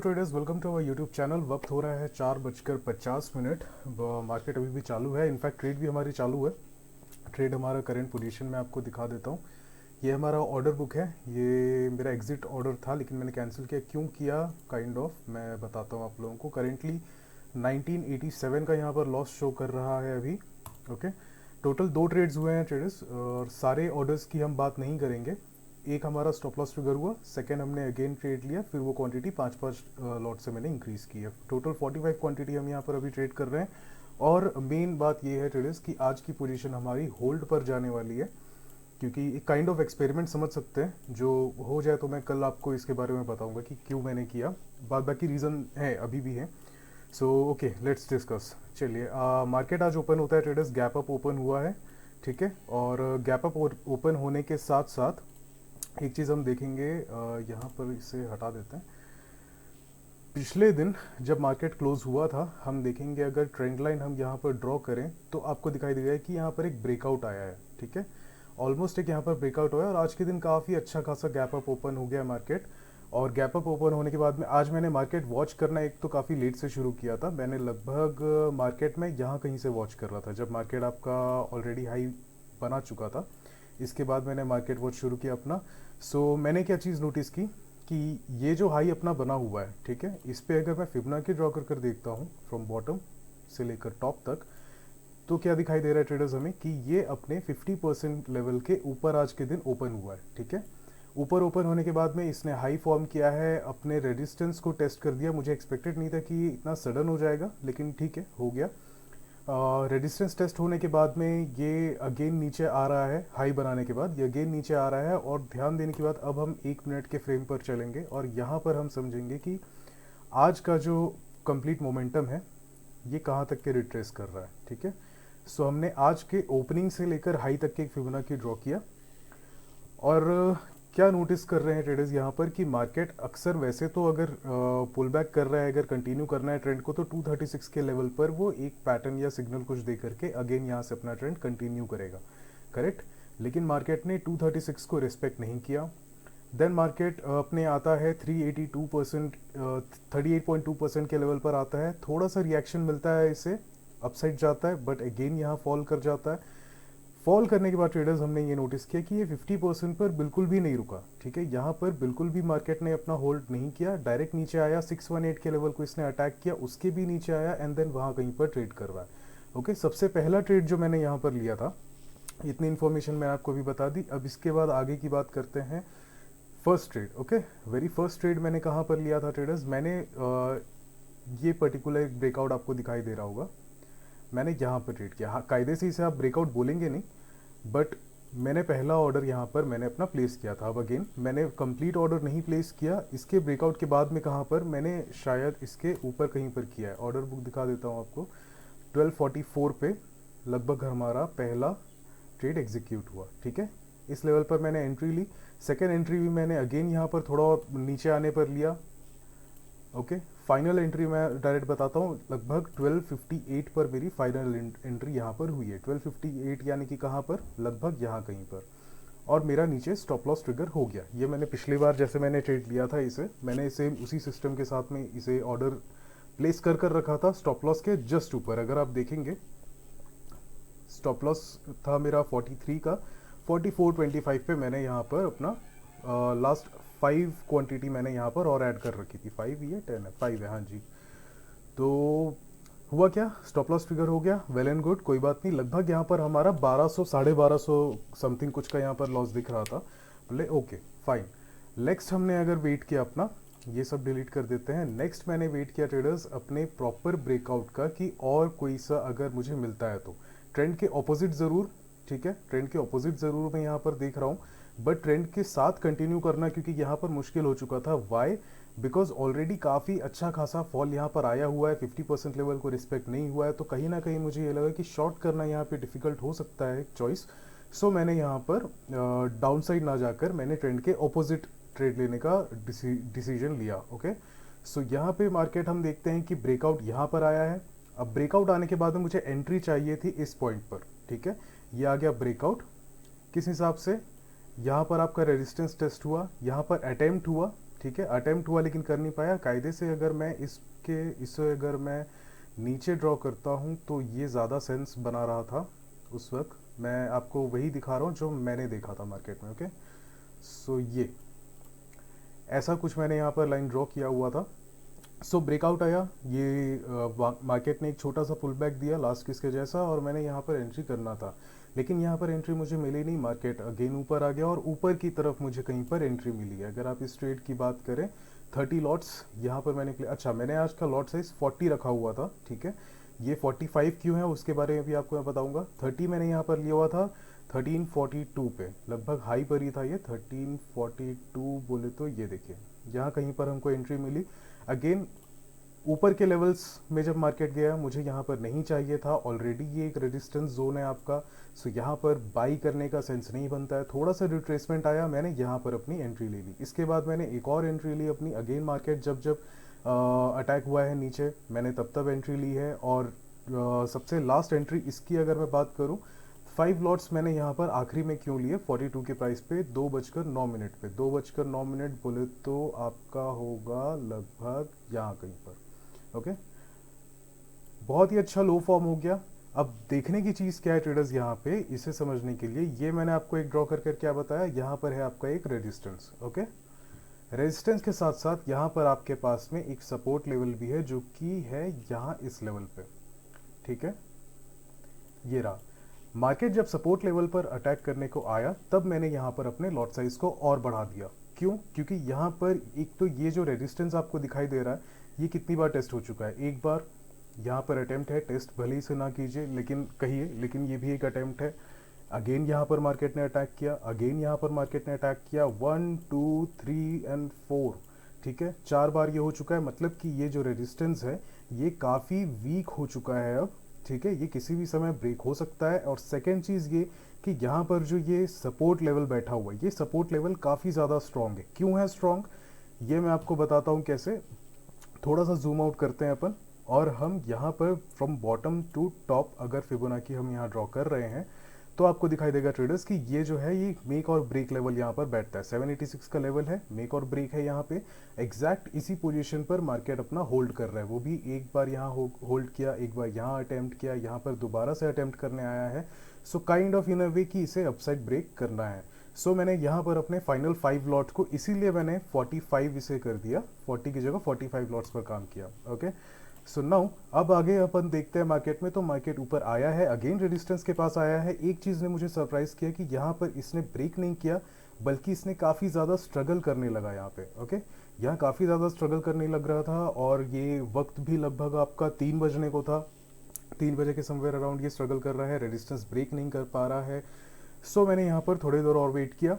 Traders, welcome to our YouTube channel. वक्त हो रहा है 4:50। मार्केट अभी भी चालू है, इनफैक्ट ट्रेड भी हमारी चालू है। ट्रेड हमारा करंट पोजीशन में आपको दिखा देता हूँ। ये हमारा ऑर्डर बुक है। ये मेरा एग्जिट ऑर्डर था लेकिन मैंने कैंसिल किया। क्यों किया काइंड ऑफ मैं बताता हूँ आप लोगों को। करेंटली 1987 का यहाँ पर लॉस शो कर रहा है अभी। ओके, टोटल 2 ट्रेड्स हुए हैं ट्रेडर्स, और सारे ऑर्डर्स की हम बात नहीं करेंगे। एक हमारा स्टॉप लॉस ट्रिगर हुआ, सेकंड हमने अगेन ट्रेड लिया, फिर वो क्वांटिटी 5-5 लॉट से मैंने इंक्रीज की है। टोटल 45 क्वांटिटी हम यहाँ पर अभी ट्रेड कर रहे हैं। और मेन बात ये है ट्रेडर्स कि आज की पोजीशन हमारी होल्ड पर जाने वाली है, क्योंकि एक काइंड ऑफ एक्सपेरिमेंट समझ सकते हैं। जो हो जाए तो मैं कल आपको इसके बारे में बताऊंगा कि क्यों मैंने किया। बाद बाकी रीज़न है, अभी भी है। So okay, let's discuss. चलिए, मार्केट आज ओपन होता है ट्रेडर्स, गैप अप ओपन हुआ है, ठीक है। और गैप अप ओपन होने के साथ साथ एक चीज़ हम देखेंगे, यहाँ पर इसे हटा देते हैं। पिछले दिन जब मार्केट क्लोज हुआ था, हम देखेंगे अगर ट्रेंड लाइन हम यहाँ पर ड्रॉ करें तो आपको दिखाई देगा कि यहाँ पर एक ब्रेकआउट आया है, ठीक है। ऑलमोस्ट एक यहाँ पर ब्रेकआउट हुआ है और आज के दिन काफ़ी अच्छा खासा गैप अप ओपन हो गया मार्केट। और गैप अप ओपन होने के बाद में आज मैंने मार्केट वॉच करना एक तो काफ़ी लेट से शुरू किया था। मैंने लगभग मार्केट में यहाँ कहीं से वॉच कर रहा था जब मार्केट आपका ऑलरेडी हाई बना चुका था। इसके बाद मैंने मार्केट वॉच शुरू किया अपना। मैंने क्या चीज़ नोटिस की कि ये जो हाई अपना बना हुआ है, ठीक है, इस पे अगर मैं फिबोनाची ड्रॉ कर देखता हूँ फ्रॉम बॉटम से लेकर टॉप तक, तो क्या दिखाई दे रहा है ट्रेडर्स हमें कि ये अपने 50% लेवल के ऊपर आज के दिन ओपन हुआ है, ठीक है। ऊपर ओपन होने के बाद में इसने हाई फॉर्म किया है, अपने रेजिस्टेंस को टेस्ट कर दिया। मुझे एक्सपेक्टेड नहीं था कि ये इतना सडन हो जाएगा, लेकिन ठीक है, हो गया। रेजिस्टेंस टेस्ट होने के बाद में ये अगेन नीचे आ रहा है। हाई बनाने के बाद ये अगेन नीचे आ रहा है। और ध्यान देने की बात, अब हम 1 मिनट के फ्रेम पर चलेंगे और यहाँ पर हम समझेंगे कि आज का जो कंप्लीट मोमेंटम है ये कहाँ तक के रिट्रेस कर रहा है, ठीक है। हमने आज के ओपनिंग से लेकर हाई तक के एक फिबोनाची ड्रॉ किया। और क्या नोटिस कर रहे हैं ट्रेडर्स यहाँ पर कि मार्केट अक्सर वैसे तो अगर पुल बैक कर रहा है, अगर कंटिन्यू करना है ट्रेंड को, तो 236 के लेवल पर वो एक पैटर्न या सिग्नल कुछ दे करके अगेन यहाँ से अपना ट्रेंड कंटिन्यू करेगा, करेक्ट। लेकिन मार्केट ने 236 को रिस्पेक्ट नहीं किया। देन मार्केट अपने आता है 382%, 38.2% के लेवल पर आता है। थोड़ा सा रिएक्शन मिलता है, इसे अपसाइड जाता है, बट अगेन यहाँ फॉल कर जाता है। फॉल करने के बाद ट्रेडर्स हमने ये नोटिस किया कि ये 50% पर बिल्कुल भी नहीं रुका, ठीक है। यहाँ पर बिल्कुल भी मार्केट ने अपना होल्ड नहीं किया, डायरेक्ट नीचे आया, 618 के लेवल को इसने अटैक किया, उसके भी नीचे आया एंड देन वहाँ कहीं पर ट्रेड कर रहा है। ओके, सबसे पहला ट्रेड जो मैंने यहाँ पर लिया था, इतनी इन्फॉर्मेशन मैं आपको भी बता दी। अब इसके बाद आगे की बात करते हैं। First trade, okay, very first trade मैंने कहाँ पर लिया था ट्रेडर्स। मैंने ये पर्टिकुलर एक ब्रेकआउट आपको दिखाई दे रहा होगा, मैंने यहाँ पर ट्रेड किया। हाँ, कायदे से इसे आप ब्रेकआउट बोलेंगे नहीं, बट मैंने पहला ऑर्डर यहाँ पर मैंने अपना प्लेस किया था। अब अगेन मैंने कंप्लीट ऑर्डर नहीं प्लेस किया। इसके ब्रेकआउट के बाद में कहाँ पर मैंने शायद इसके ऊपर कहीं पर किया है। ऑर्डर बुक दिखा देता हूँ आपको। 1244 पे लगभग हमारा पहला ट्रेड एग्जीक्यूट हुआ, ठीक है। इस लेवल पर मैंने एंट्री ली। सेकेंड एंट्री भी मैंने अगेन यहाँ पर थोड़ा और नीचे आने पर लिया। ओके, फाइनल एंट्री मैं डायरेक्ट बताता हूँ, लगभग 1258 पर मेरी फाइनल एंट्री यहाँ पर हुई है। 1258 यानी कि कहाँ पर, लगभग यहाँ कहीं पर। और मेरा नीचे स्टॉप लॉस ट्रिगर हो गया। ये मैंने पिछली बार जैसे मैंने ट्रेड लिया था इसे, मैंने इसे उसी सिस्टम के साथ में इसे ऑर्डर प्लेस कर रखा था स्टॉप लॉस के जस्ट ऊपर। अगर आप देखेंगे, स्टॉप लॉस था मेरा 43 का, 4425 पे मैंने यहाँ पर अपना लास्ट 5 क्वांटिटी मैंने यहाँ पर और ऐड कर रखी थी। 5 या 10 है, 5 है, हाँ जी। तो हुआ क्या, स्टॉप लॉस ट्रिगर हो गया, वेल एंड गुड, कोई बात नहीं। लगभग यहाँ पर हमारा 1200 1250 समथिंग कुछ का यहाँ पर लॉस दिख रहा था, बोले ओके फाइन। नेक्स्ट हमने अगर वेट किया अपना, ये सब डिलीट कर देते हैं। नेक्स्ट मैंने वेट किया ट्रेडर्स अपने प्रॉपर ब्रेकआउट का, कि और कोई सा अगर मुझे मिलता है तो ट्रेंड के ऑपोजिट ज़रूर, ठीक है, ट्रेंड के ऑपोजिट ज़रूर मैं यहाँ पर देख रहा हूँ, बट ट्रेंड के साथ कंटिन्यू करना क्योंकि यहाँ पर मुश्किल हो चुका था। वाई, बिकॉज ऑलरेडी काफ़ी अच्छा खासा फॉल यहाँ पर आया हुआ है, 50% लेवल को रिस्पेक्ट नहीं हुआ है, तो कहीं ना कहीं मुझे ये लगा कि शॉर्ट करना यहाँ पे डिफिकल्ट हो सकता है चॉइस। मैंने यहाँ पर डाउन साइड ना जाकर मैंने ट्रेंड के ऑपोजिट ट्रेड लेने का डिसीजन लिया। ओके, यहाँ पे मार्केट हम देखते हैं कि ब्रेकआउट यहाँ पर आया है। अब ब्रेकआउट आने के बाद में मुझे एंट्री चाहिए थी इस पॉइंट पर, ठीक है। ये आ गया ब्रेकआउट, किस हिसाब से, यहाँ पर आपका रेजिस्टेंस टेस्ट हुआ, यहाँ पर अटेम्प्ट हुआ, ठीक है, अटेम्प्ट हुआ लेकिन कर नहीं पाया। कायदे से अगर मैं इसे अगर मैं नीचे ड्रॉ करता हूँ तो ये ज़्यादा सेंस बना रहा था उस वक्त। मैं आपको वही दिखा रहा हूँ जो मैंने देखा था मार्केट में। ओके, सो ये ऐसा कुछ मैंने यहाँ पर लाइन ड्रॉ किया हुआ था। सो ब्रेकआउट आया, ये मार्केट ने एक छोटा सा पुल बैक दिया लास्ट किसके जैसा, और मैंने यहाँ पर एंट्री करना था, लेकिन यहाँ पर एंट्री मुझे मिली नहीं। मार्केट अगेन ऊपर आ गया और ऊपर की तरफ मुझे कहीं पर एंट्री मिली है। अगर आप इस ट्रेड की बात करें, 30 लॉट्स यहाँ पर मैंने अच्छा, मैंने आज का लॉट साइज 40 रखा हुआ था। ठीक है, ये 45 क्यों है उसके बारे में भी आपको मैं बताऊंगा। 30 मैंने यहाँ पर लिया हुआ था 1342 पे, लगभग हाई पर ही था ये 1342 बोले तो। ये देखिए यहाँ कहीं पर हमको एंट्री मिली। अगेन ऊपर के लेवल्स में जब मार्केट गया, मुझे यहाँ पर नहीं चाहिए था, ऑलरेडी ये एक रेजिस्टेंस जोन है आपका। सो यहाँ पर बाई करने का सेंस नहीं बनता है। थोड़ा सा रिट्रेसमेंट आया, मैंने यहाँ पर अपनी एंट्री ले ली। इसके बाद मैंने एक और एंट्री ली अपनी। अगेन मार्केट जब जब अटैक हुआ है नीचे, मैंने तब एंट्री ली है। और सबसे लास्ट एंट्री इसकी अगर मैं बात करूँ, 5 लॉट्स मैंने यहाँ पर आखिरी में क्यों लिए 42 के प्राइस पे, 2:09 पे। 2:09 बोले तो आपका होगा लगभग यहाँ कहीं पर। ओके, बहुत ही अच्छा लो फॉर्म हो गया। अब देखने की चीज़ क्या है ट्रेडर्स यहाँ पे, इसे समझने के लिए ये मैंने आपको एक ड्रॉ कर क्या बताया, यहाँ पर है आपका एक रेजिस्टेंस। ओके, रेजिस्टेंस के साथ साथ यहाँ पर आपके पास में एक सपोर्ट लेवल भी है जो कि है यहाँ इस लेवल पे। ठीक है, ये रहा। मार्केट जब सपोर्ट लेवल पर अटैक करने को आया, तब मैंने यहाँ पर अपने लॉट साइज को और बढ़ा दिया। क्यों? क्योंकि यहाँ पर एक तो ये जो रेजिस्टेंस आपको दिखाई दे रहा है, ये कितनी बार टेस्ट हो चुका है। एक बार यहाँ पर अटेम्प्ट है, टेस्ट भले ही से ना कीजिए लेकिन कहिए, लेकिन ये भी एक अटेम्प्ट है। अगेन यहाँ पर मार्केट ने अटैक किया, अगेन यहाँ पर मार्केट ने अटैक किया, 1 2 3 एंड 4। ठीक है, 4 बार ये हो चुका है। मतलब कि ये जो रेजिस्टेंस है ये काफ़ी वीक हो चुका है अब। ठीक है, ये किसी भी समय ब्रेक हो सकता है। और सेकेंड चीज़ ये कि यहाँ पर जो ये सपोर्ट लेवल बैठा हुआ है, ये सपोर्ट लेवल काफ़ी ज़्यादा स्ट्रॉन्ग है। क्यों है स्ट्रॉन्ग, ये मैं आपको बताता हूँ कैसे। थोड़ा सा जूम आउट करते हैं अपन, और हम यहाँ पर फ्रॉम बॉटम टू टॉप अगर फिबोनाची हम यहाँ ड्रॉ कर रहे हैं, तो आपको दिखाई देगा ट्रेडर्स कि ये जो है ये मेक और ब्रेक लेवल यहाँ पर बैठता है। 786 का लेवल है, मेक और ब्रेक है यहाँ पे। एग्जैक्ट इसी पोजीशन पर मार्केट अपना होल्ड कर रहा है। वो भी एक बार यहाँ होल्ड किया, एक बार यहाँ अटेम्प्ट किया, यहाँ पर दोबारा से अटेम्प्ट करने आया है। सो काइंड ऑफ इन अ वे कि इसे अपसाइड ब्रेक करना है। सो मैंने यहाँ पर अपने फाइनल 5 लॉट को, इसीलिए मैंने 45 इसे कर दिया, 40 की जगह 45 लॉट्स पर काम किया। ओके, सो नाउ अब आगे अपन देखते हैं मार्केट में। तो मार्केट ऊपर आया है, अगेन रेजिस्टेंस के पास आया है। एक चीज़ ने मुझे सरप्राइज किया कि यहाँ पर इसने ब्रेक नहीं किया, बल्कि इसने काफ़ी ज़्यादा स्ट्रगल करने लगा यहाँ पे। ओके, यहाँ काफ़ी ज़्यादा स्ट्रगल करने लग रहा था, और ये वक्त भी लगभग आपका 3 बजने को था। 3 बजे के समवेयर अराउंड ये स्ट्रगल कर रहा है, रेजिस्टेंस ब्रेक नहीं कर पा रहा है। सो मैंने यहाँ पर थोड़ी देर और वेट किया,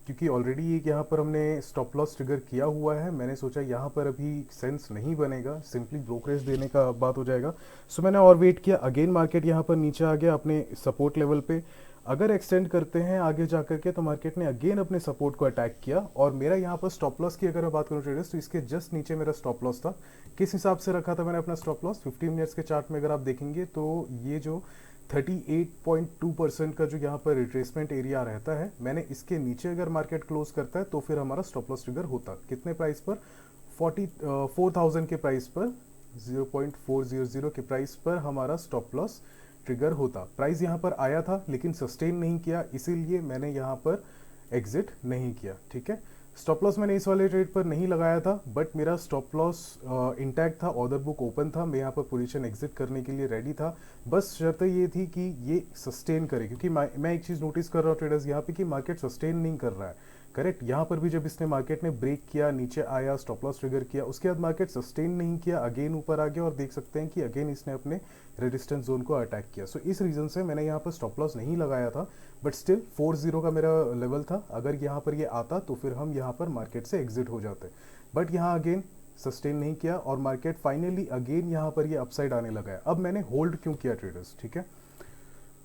क्योंकि ऑलरेडी एक यहाँ पर हमने स्टॉप लॉस ट्रिगर किया हुआ है। मैंने सोचा यहाँ पर अभी सेंस नहीं बनेगा, सिंपली ब्रोकरेज देने का बात हो जाएगा। सो मैंने और वेट किया। अगेन मार्केट यहाँ पर नीचे आ गया अपने सपोर्ट लेवल पे। अगर एक्सटेंड करते हैं आगे जा करके, तो मार्केट ने अगेन अपने सपोर्ट को अटैक किया, और मेरा यहाँ पर स्टॉप लॉस की अगर मैं बात करूँ ट्रेडर्स, तो इसके जस्ट नीचे मेरा स्टॉप लॉस था। किस हिसाब से रखा था मैंने अपना स्टॉप लॉस, 15 मिनट्स के चार्ट में अगर आप देखेंगे तो ये जो 38.2% का जो यहाँ पर रिट्रेसमेंट एरिया रहता है, मैंने इसके नीचे अगर मार्केट क्लोज करता है तो फिर हमारा स्टॉप लॉस ट्रिगर होता कितने प्राइस पर, 4000 के प्राइस पर, 0.400 के प्राइस पर हमारा स्टॉप लॉस ट्रिगर होता। प्राइस यहाँ पर आया था लेकिन सस्टेन नहीं किया, इसीलिए मैंने यहाँ पर एग्जिट नहीं किया। ठीक है, स्टॉप लॉस मैंने इस वाले ट्रेड पर नहीं लगाया था, बट मेरा स्टॉप लॉस इंटैक्ट था, ऑर्डर बुक ओपन था, मैं यहाँ पर पोजीशन एग्जिट करने के लिए रेडी था। बस शर्त ये थी कि ये सस्टेन करे, क्योंकि मैं एक चीज़ नोटिस कर रहा हूँ ट्रेडर्स यहाँ पे कि मार्केट सस्टेन नहीं कर रहा है। करेक्ट, यहाँ पर भी जब इसने मार्केट ने ब्रेक किया, नीचे आया, स्टॉप लॉस ट्रिगर किया, उसके बाद मार्केट सस्टेन नहीं किया, अगेन ऊपर आ गया, और देख सकते हैं कि अगेन इसने अपने रेजिस्टेंस जोन को अटैक किया। सो इस रीजन से मैंने यहाँ पर स्टॉप लॉस नहीं लगाया था, बट स्टिल 40 का मेरा लेवल था। अगर यहाँ पर ये आता तो फिर हम यहाँ पर मार्केट से एग्जिट हो जाते, बट यहाँ अगेन सस्टेन नहीं किया, और मार्केट फाइनली अगेन यहाँ पर ये अपसाइड आने लगा है। अब मैंने होल्ड क्यों किया ट्रेडर्स, ठीक है,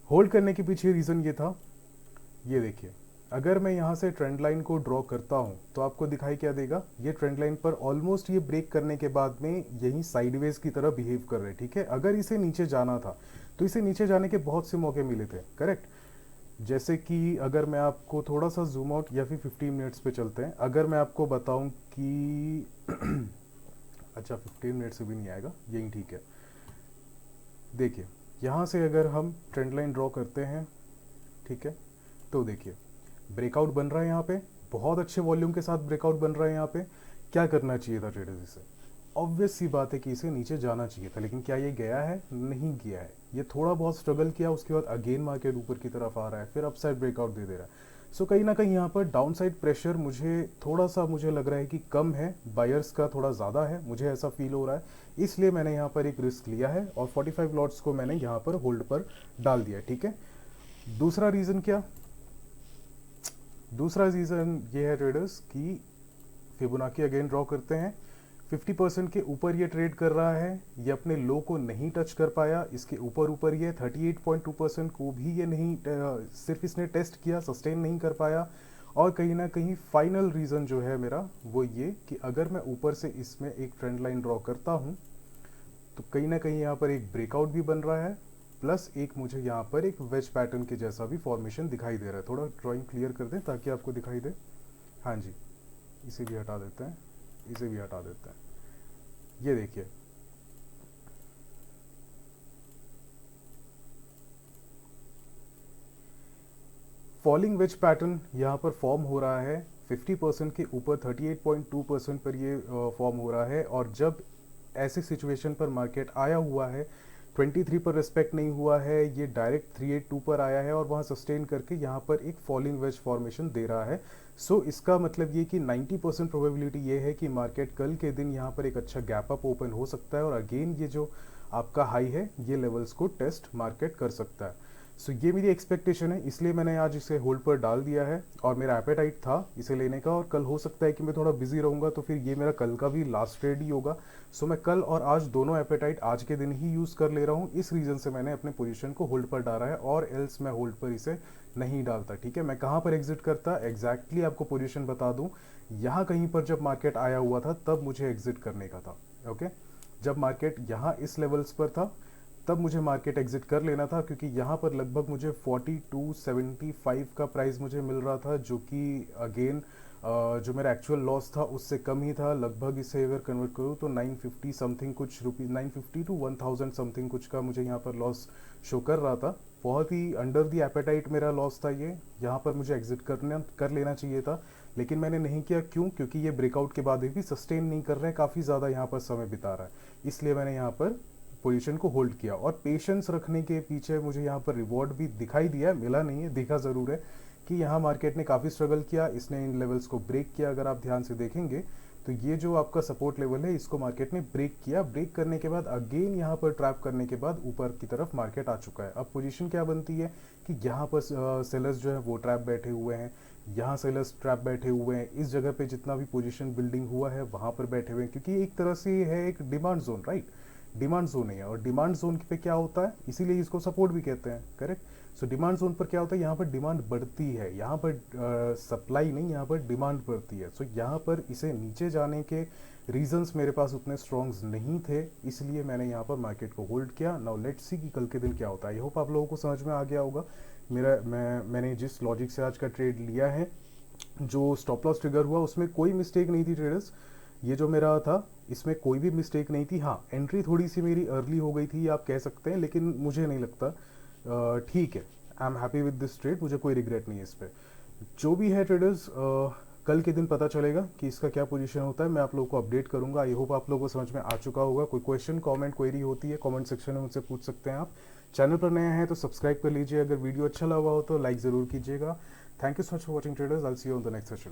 होल्ड करने के पीछे रीज़न ये था, ये देखिए, अगर मैं यहाँ से ट्रेंड लाइन को ड्रॉ करता हूँ तो आपको दिखाई क्या देगा, ये ट्रेंड लाइन पर ऑलमोस्ट ये ब्रेक करने के बाद में यही साइडवेज की तरह बिहेव कर रहे हैं। ठीक है, अगर इसे नीचे जाना था तो इसे नीचे जाने के बहुत से मौके मिले थे। करेक्ट, जैसे कि अगर मैं आपको थोड़ा सा जूम आउट या फिर 15 मिनट्स पे चलते हैं, अगर मैं आपको बताऊं कि अच्छा 15 मिनट से भी नहीं आएगा, यही ठीक है। देखिए यहाँ से अगर हम ट्रेंड लाइन ड्रॉ करते हैं, ठीक है, तो देखिए ब्रेकआउट बन रहा है यहाँ पे, बहुत अच्छे वॉल्यूम के साथ ब्रेकआउट बन रहा है यहाँ पे। क्या करना चाहिए था ट्रेडर्स इसे? ऑब्वियस सी बात है कि इसे नीचे जाना चाहिए था, लेकिन क्या ये गया है? नहीं गया है। ये थोड़ा बहुत स्ट्रगल किया, उसके बाद अगेन मार्केट ऊपर की तरफ आ रहा है, फिर अपसाइड ब्रेकआउट दे रहा है। सो कहीं ना कहीं यहाँ पर डाउन साइड प्रेशर मुझे थोड़ा सा मुझे लग रहा है कि कम है, बायर्स का थोड़ा ज़्यादा है, मुझे ऐसा फील हो रहा है। इसलिए मैंने यहाँ पर एक रिस्क लिया है और 45 लॉट्स को मैंने यहाँ पर होल्ड पर डाल दिया, ठीक है। दूसरा रीज़न क्या? दूसरा रीज़न ये है ट्रेडर्स कि फिबोनाची अगेन ड्रॉ करते हैं, 50% के ऊपर ये ट्रेड कर रहा है, ये अपने लो को नहीं टच कर पाया, इसके ऊपर ये 38.2% को भी ये नहीं सिर्फ इसने टेस्ट किया, सस्टेन नहीं कर पाया। और कहीं ना कहीं फाइनल रीज़न जो है मेरा वो ये कि अगर मैं ऊपर से इसमें एक ट्रेंड लाइन ड्रॉ करता हूँ तो कहीं ना कहीं यहाँ पर एक ब्रेकआउट भी बन रहा है, प्लस एक मुझे यहाँ पर एक वेज पैटर्न के जैसा भी फॉर्मेशन दिखाई दे रहा है। थोड़ा ड्राइंग क्लियर कर दें ताकि आपको दिखाई दे। हाँ जी, इसे भी हटा देते हैं, इसे भी हटा देते हैं। ये देखिए फॉलिंग वेज पैटर्न यहाँ पर फॉर्म हो रहा है, 50% के ऊपर 38.2% पर ये फॉर्म हो रहा है। और जब ऐसे सिचुएशन पर मार्केट आया हुआ है, 23 पर रिस्पेक्ट नहीं हुआ है, ये डायरेक्ट 382 पर आया है और वहाँ सस्टेन करके यहाँ पर एक फॉलिंग वेज फॉर्मेशन दे रहा है। सो इसका मतलब ये कि 90% प्रोबेबिलिटी ये है कि मार्केट कल के दिन यहाँ पर एक अच्छा गैप अप ओपन हो सकता है और अगेन ये जो आपका हाई है ये लेवल्स को टेस्ट मार्केट कर सकता है। सो ये मेरी एक्सपेक्टेशन है, इसलिए मैंने आज इसे होल्ड पर डाल दिया है और मेरा एपेटाइट था इसे लेने का। और कल हो सकता है कि मैं थोड़ा बिजी रहूँगा तो फिर ये मेरा कल का भी लास्ट ट्रेड ही होगा। सो मैं कल और आज दोनों एपेटाइट आज के दिन ही यूज़ कर ले रहा हूँ, इस रीज़न से मैंने अपने पोजीशन को होल्ड पर डाला है और एल्स मैं होल्ड पर इसे नहीं डालता, ठीक है। मैं कहाँ पर एग्जिट करता एग्जैक्टली आपको पोजीशन बता दूँ, यहाँ कहीं पर जब मार्केट आया हुआ था तब मुझे एग्जिट करने का था, ओके। जब मार्केट यहाँ इस लेवल्स पर था तब मुझे मार्केट एग्जिट कर लेना था, क्योंकि यहाँ पर लगभग मुझे 4275 का प्राइस मुझे मिल रहा था, जो कि अगेन जो मेरा एक्चुअल लॉस था उससे कम ही था। लगभग इसे अगर कन्वर्ट करूँ तो 950 समथिंग कुछ रुपीज़, 950 टू 1000 समथिंग कुछ का मुझे यहाँ पर लॉस शो कर रहा था। बहुत ही अंडर दी एपेटाइट मेरा लॉस था ये, यहाँ पर मुझे एग्जिट कर लेना चाहिए था, लेकिन मैंने नहीं किया। क्यों? क्योंकि ये ब्रेकआउट के बाद भी सस्टेन नहीं कर रहे हैं, काफ़ी ज़्यादा यहाँ पर समय बिता रहा है, इसलिए मैंने यहाँ पर पोजीशन को होल्ड किया। और पेशेंस रखने के पीछे मुझे यहाँ पर रिवॉर्ड भी दिखाई दिया, मिला नहीं है, दिखा ज़रूर है कि यहाँ मार्केट ने काफ़ी स्ट्रगल किया, इसने इन लेवल्स को ब्रेक किया। अगर आप ध्यान से देखेंगे तो ये जो आपका सपोर्ट लेवल है इसको मार्केट ने ब्रेक किया, ब्रेक करने के बाद अगेन यहाँ पर ट्रैप करने के बाद ऊपर की तरफ मार्केट आ चुका है। अब पोजीशन क्या बनती है कि यहाँ पर सेलर्स जो है वो ट्रैप बैठे हुए हैं, यहाँ सेलर्स ट्रैप बैठे हुए हैं, इस जगह पे जितना भी पोजीशन बिल्डिंग हुआ है वहाँ पर बैठे हुए हैं, क्योंकि एक तरह से है एक demand zone, right. Demand zone है और डिमांड जोन पे क्या होता है, इसीलिए इसको सपोर्ट भी कहते हैं, करेक्ट। सो डिमांड जोन पर क्या होता है, यहाँ पर डिमांड बढ़ती है, यहाँ पर सप्लाई नहीं, यहाँ पर डिमांड बढ़ती है। सो यहाँ पर इसे नीचे जाने के रीजंस मेरे पास उतने स्ट्रॉन्ग्स नहीं थे, इसलिए मैंने यहाँ पर मार्केट को होल्ड किया। नाउ लेट्स सी कि कल के दिन क्या होता है। आई होप आप लोगों को समझ में आ गया होगा मैंने जिस लॉजिक से आज का ट्रेड लिया है। जो स्टॉप लॉस ट्रिगर हुआ उसमें कोई मिस्टेक नहीं थी ट्रेडर्स, ये जो मेरा था इसमें कोई भी मिस्टेक नहीं थी। हाँ, एंट्री थोड़ी सी मेरी अर्ली हो गई थी आप कह सकते हैं, लेकिन मुझे नहीं लगता, ठीक है। I am happy with this trade, मुझे कोई रिग्रेट नहीं है इस पर। जो भी है ट्रेडर्स, कल के दिन पता चलेगा कि इसका क्या पोजीशन होता है, मैं आप लोगों को अपडेट करूंगा। आई होप आप लोगों को समझ में आ चुका होगा। कोई क्वेश्चन कमेंट क्वेरी होती है कमेंट सेक्शन में मुझसे पूछ सकते हैं आप। चैनल पर नया है तो सब्सक्राइब कर लीजिए, अगर वीडियो अच्छा लगा हो तो लाइक ज़रूर कीजिएगा। Thank you so much for watching traders, I will see you on the next session.